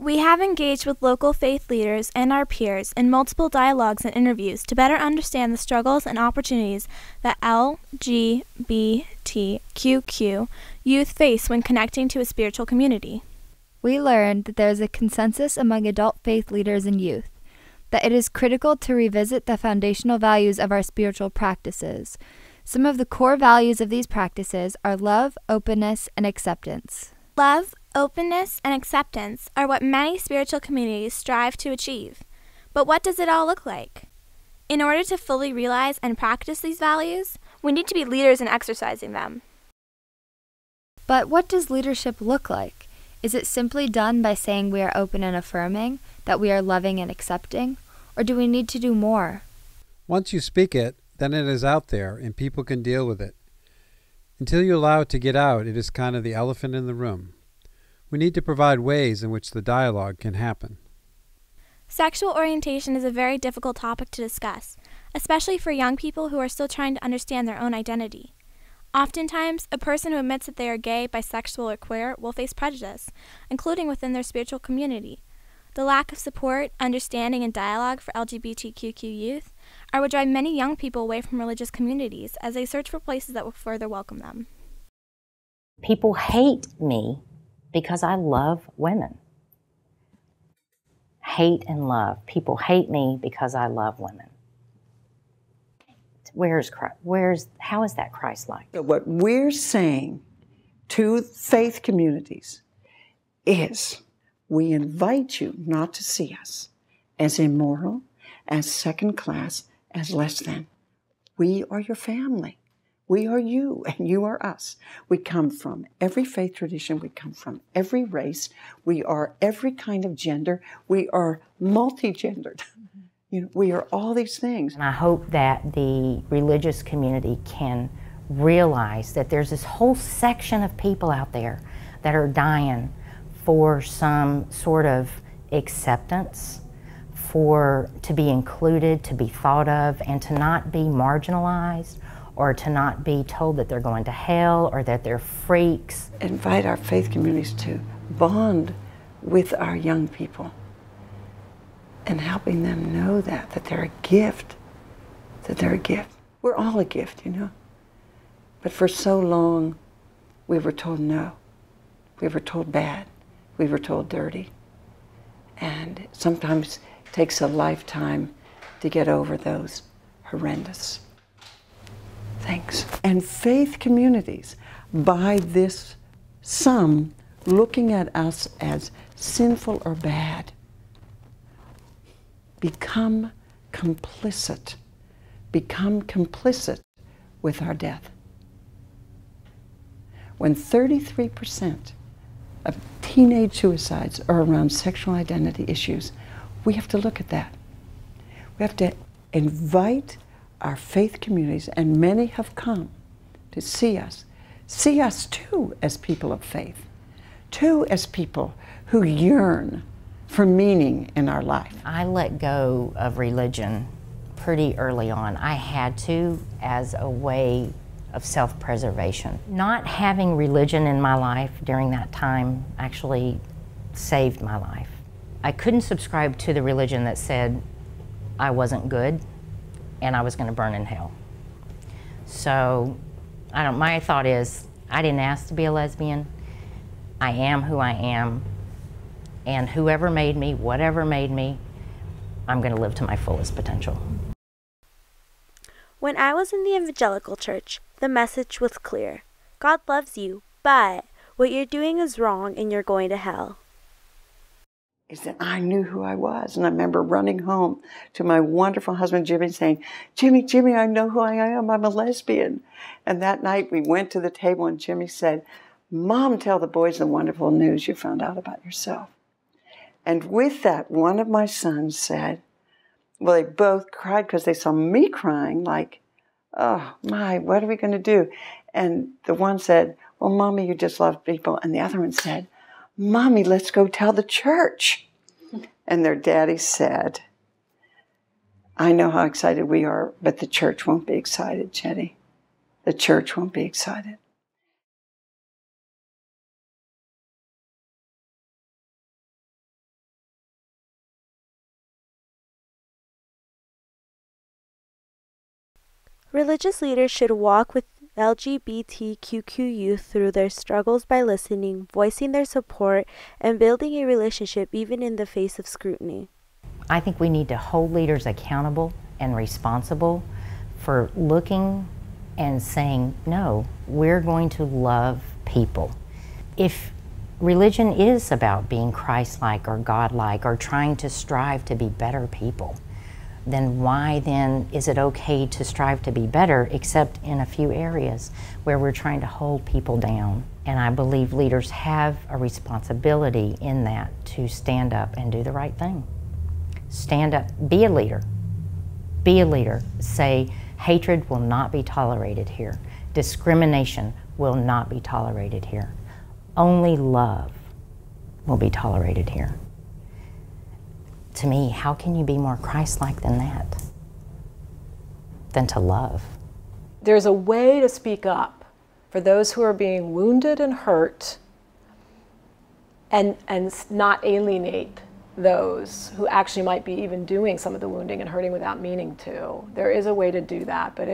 We have engaged with local faith leaders and our peers in multiple dialogues and interviews to better understand the struggles and opportunities that LGBTQQ youth face when connecting to a spiritual community. We learned that there is a consensus among adult faith leaders and youth that it is critical to revisit the foundational values of our spiritual practices. Some of the core values of these practices are love, openness, and acceptance. Love, openness, and acceptance are what many spiritual communities strive to achieve. But what does it all look like? In order to fully realize and practice these values, we need to be leaders in exercising them. But what does leadership look like? Is it simply done by saying we are open and affirming, that we are loving and accepting, or do we need to do more? Once you speak it, then it is out there and people can deal with it. Until you allow it to get out, it is kind of the elephant in the room. We need to provide ways in which the dialogue can happen. Sexual orientation is a very difficult topic to discuss, especially for young people who are still trying to understand their own identity. Oftentimes, a person who admits that they are gay, bisexual, or queer will face prejudice, including within their spiritual community. The lack of support, understanding, and dialogue for LGBTQ youth are what drive many young people away from religious communities as they search for places that will further welcome them. People hate me because I love women. Hate and love. People hate me because I love women. How is that Christ-like? So what we're saying to faith communities is we invite you not to see us as immoral, as second class, as less than. We are your family. We are you, and you are us. We come from every faith tradition. We come from every race. We are every kind of gender. We are multi-gendered. We are all these things. And I hope that the religious community can realize that there's this whole section of people out there that are dying for some sort of acceptance, to be included, to be thought of, and to not be marginalized, or to not be told that they're going to hell or that they're freaks. Invite our faith communities to bond with our young people and helping them know that they're a gift, that they're a gift. We're all a gift, But for so long, we were told no. We were told bad. We were told dirty. And sometimes it takes a lifetime to get over those horrendous things. And faith communities, by this sum, looking at us as sinful or bad, become complicit with our death. When 33% of teenage suicides are around sexual identity issues, we have to look at that. We have to invite our faith communities, and many have come to see us too as people of faith, too as people who yearn for meaning in our life. I let go of religion pretty early on. I had to, as a way of self-preservation. Not having religion in my life during that time actually saved my life. I couldn't subscribe to the religion that said I wasn't good and I was going to burn in hell. So, my thought is, I didn't ask to be a lesbian. I am who I am. And whoever made me, whatever made me, I'm going to live to my fullest potential. When I was in the evangelical church, the message was clear. God loves you, but what you're doing is wrong and you're going to hell. Is that I knew who I was. And I remember running home to my wonderful husband, Jimmy, saying, Jimmy, I know who I am. I'm a lesbian. And that night we went to the table and Jimmy said, Mom, tell the boys the wonderful news you found out about yourself. And with that, one of my sons said, well, they both cried because they saw me crying, like, oh, my, what are we going to do? And the one said, well, Mommy, you just love people. And the other one said, Mommy, let's go tell the church. And their daddy said, I know how excited we are, but the church won't be excited, Chetty. The church won't be excited. Religious leaders should walk with LGBTQ youth through their struggles by listening, voicing their support, and building a relationship even in the face of scrutiny. I think we need to hold leaders accountable and responsible for looking and saying, no, we're going to love people. If religion is about being Christ-like or God-like or trying to strive to be better people, then why then is it okay to strive to be better except in a few areas where we're trying to hold people down? And I believe leaders have a responsibility in that to stand up and do the right thing. Stand up, be a leader. Be a leader. Say, hatred will not be tolerated here. Discrimination will not be tolerated here. Only love will be tolerated here. To me, how can you be more Christ-like than that? Than to love. There's a way to speak up for those who are being wounded and hurt and not alienate those who actually might be even doing some of the wounding and hurting without meaning to. There is a way to do that, but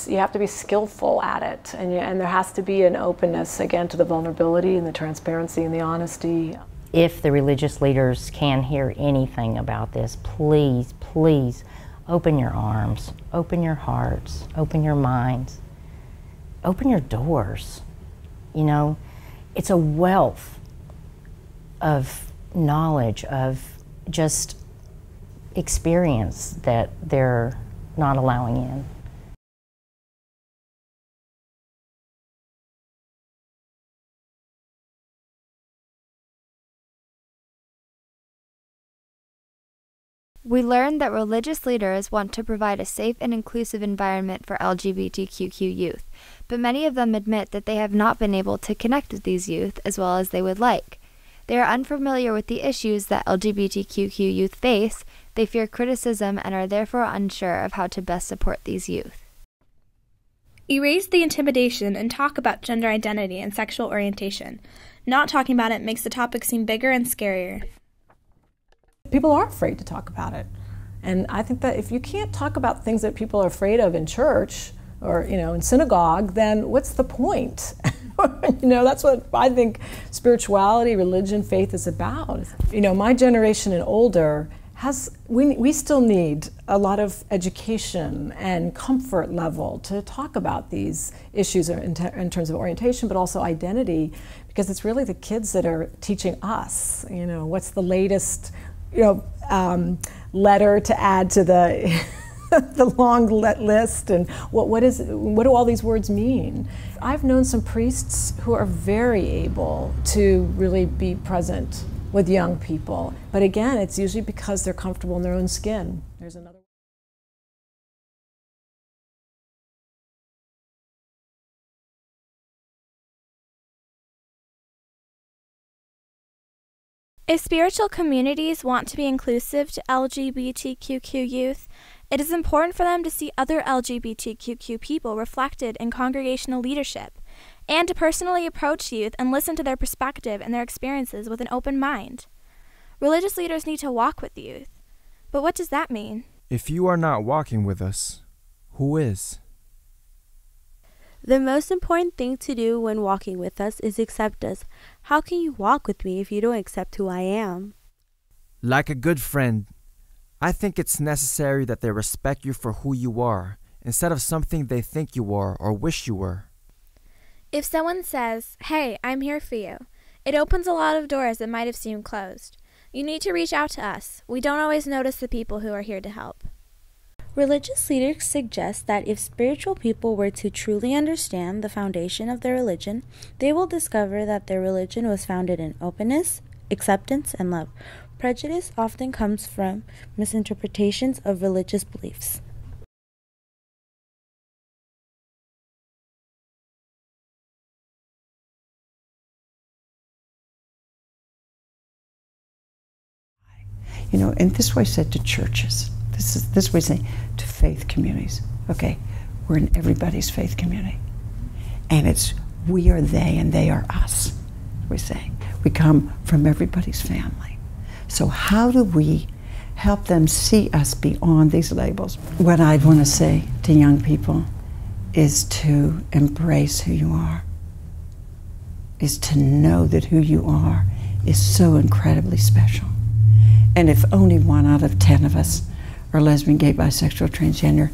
you have to be skillful at it, and there has to be an openness, again, to the vulnerability and the transparency and the honesty. If the religious leaders can hear anything about this, please, please open your arms, open your hearts, open your minds, open your doors. You know, it's a wealth of knowledge, of just experience that they're not allowing in. We learned that religious leaders want to provide a safe and inclusive environment for LGBTQ youth, but many of them admit that they have not been able to connect with these youth as well as they would like. They are unfamiliar with the issues that LGBTQ youth face, they fear criticism, and are therefore unsure of how to best support these youth. Erase the intimidation and talk about gender identity and sexual orientation. Not talking about it makes the topic seem bigger and scarier. People are afraid to talk about it. And I think that if you can't talk about things that people are afraid of in church or, in synagogue, then what's the point? That's what I think spirituality, religion, faith is about. My generation and older we still need a lot of education and comfort level to talk about these issues in terms of orientation, but also identity, because it's really the kids that are teaching us, what's the latest letter to add to the the long list, and what do all these words mean? I've known some priests who are very able to really be present with young people, but again, it's usually because they're comfortable in their own skin. There's another. If spiritual communities want to be inclusive to LGBTQ youth, it is important for them to see other LGBTQ people reflected in congregational leadership, and to personally approach youth and listen to their perspective and their experiences with an open mind. Religious leaders need to walk with youth. But what does that mean? If you are not walking with us, who is? The most important thing to do when walking with us is accept us. How can you walk with me if you don't accept who I am? Like a good friend, I think it's necessary that they respect you for who you are, instead of something they think you are or wish you were. If someone says, "Hey, I'm here for you," it opens a lot of doors that might have seemed closed. You need to reach out to us. We don't always notice the people who are here to help. Religious leaders suggest that if spiritual people were to truly understand the foundation of their religion, they will discover that their religion was founded in openness, acceptance, and love. Prejudice often comes from misinterpretations of religious beliefs. And this way said to churches. This way saying to faith communities. Okay, we're in everybody's faith community. And it's we are they and they are us, we're saying. We come from everybody's family. So how do we help them see us beyond these labels. What I'd want to say to young people is to embrace who you are, is to know that who you are is so incredibly special. And if only 1 out of 10 of us are lesbian, gay, bisexual, transgender,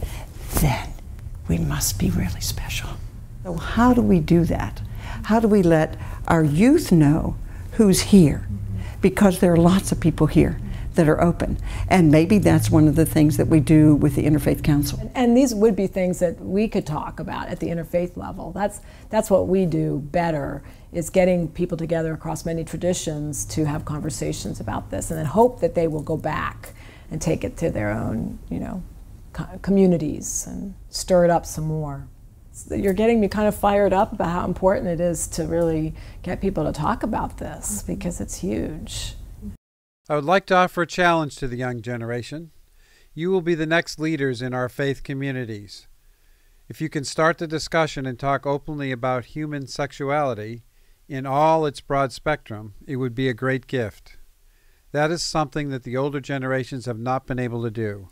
then we must be really special. So how do we do that? How do we let our youth know who's here? Because there are lots of people here that are open. And maybe that's one of the things that we do with the Interfaith Council. And these would be things that we could talk about at the interfaith level. That's what we do better, is getting people together across many traditions to have conversations about this, and then hope that they will go back and take it to their own, communities and stir it up some more. You're getting me kind of fired up about how important it is to really get people to talk about this, because it's huge. I would like to offer a challenge to the young generation. You will be the next leaders in our faith communities. If you can start the discussion and talk openly about human sexuality in all its broad spectrum, it would be a great gift. That is something that the older generations have not been able to do.